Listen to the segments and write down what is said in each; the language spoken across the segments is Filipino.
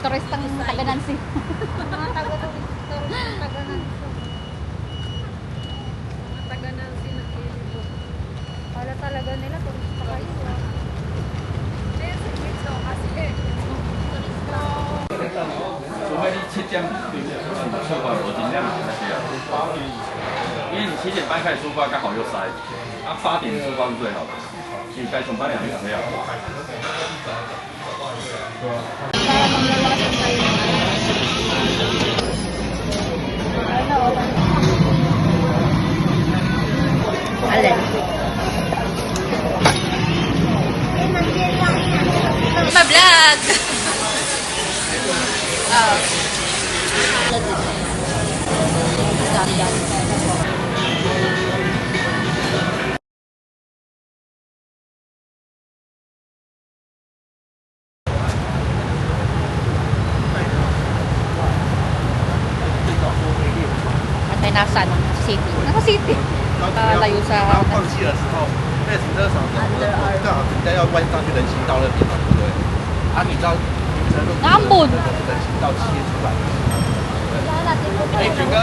turistang taga-Nancy. Mga taga-turistang taga-Nancy. Mga taga-Nancy na kilibot. Kala talaga nila turista kayo. Kaya sa Cristo kasi turista. 除非你7点出发，我尽量才不要，因为你7点半开始出发，刚好又塞，啊8点出发是最好的，你该从8点就要。Alin? Ma-vlog! Oh. At ay nasa ano? City. Nasa city. Layo sa... 放弃的时候，那停车场刚好人家要弯上去人行道那边嘛，对不对？啊，你知道停车路Ngambon. 人行道切出来。哎，军哥，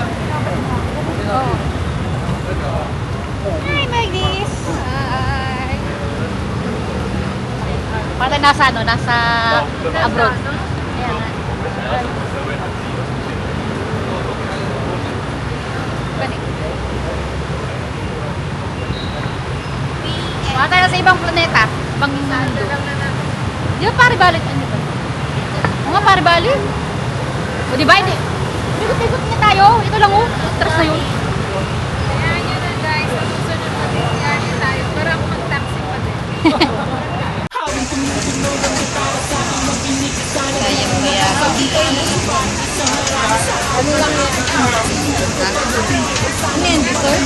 Hi, Magdies! Hi! Parang nasa ano? Nasa abroad. Mga tayo sa ibang planeta. Ibang mundo. Di ba pare balik? Ano ba? Oo nga pare balik. O di ba? Ikot-ikot niya tayo. Ito lang oh. Atras na yun. Kaya nyo na guys, sa susunod mag-iari tayo. Pero ako mag-taxi pa din. Ano lang yan? Ano yan, dessert?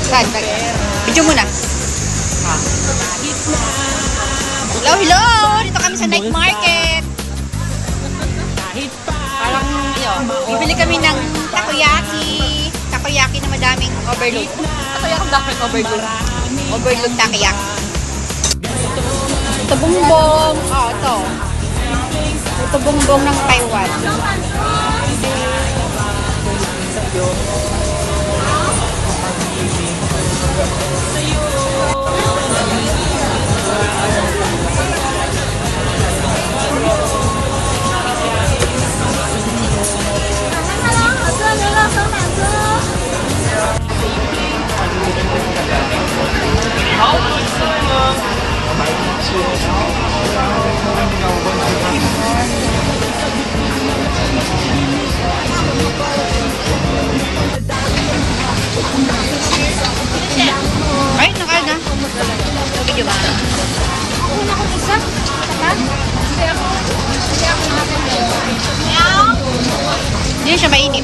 Saan? Video muna. Hello, hello! Dito kami sa night market. Parang, yun, bibili kami ng takoyaki. Takoyaki na madaming overload. Takoyaki ang daming overload. Overload takoyaki. Ito bongbong. Oh, ito. Ito bongbong ng Taiwan. Ay, nakain na. Video ba? Una kong isa. Saka? Hindi ako nakapagod. Hindi siya mainit.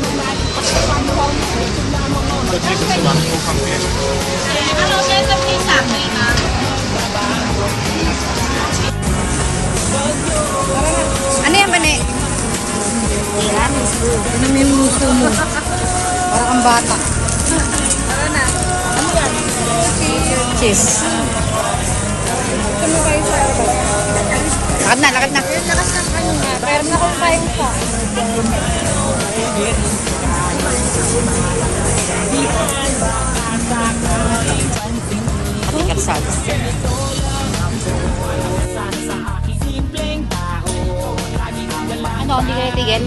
Ano, sensor niya sa akin ha? Ano yan ba, ne? Yan. Ano mo yung gusto mo? Parang ang bata. Tara na. Ano yan? Cheese. Ano kayo sa Lakad na, lakad na. yung lakas ng ano nga. Pero na kung kayo sa. Pati kalsada. Ano, hindi kayo tigil?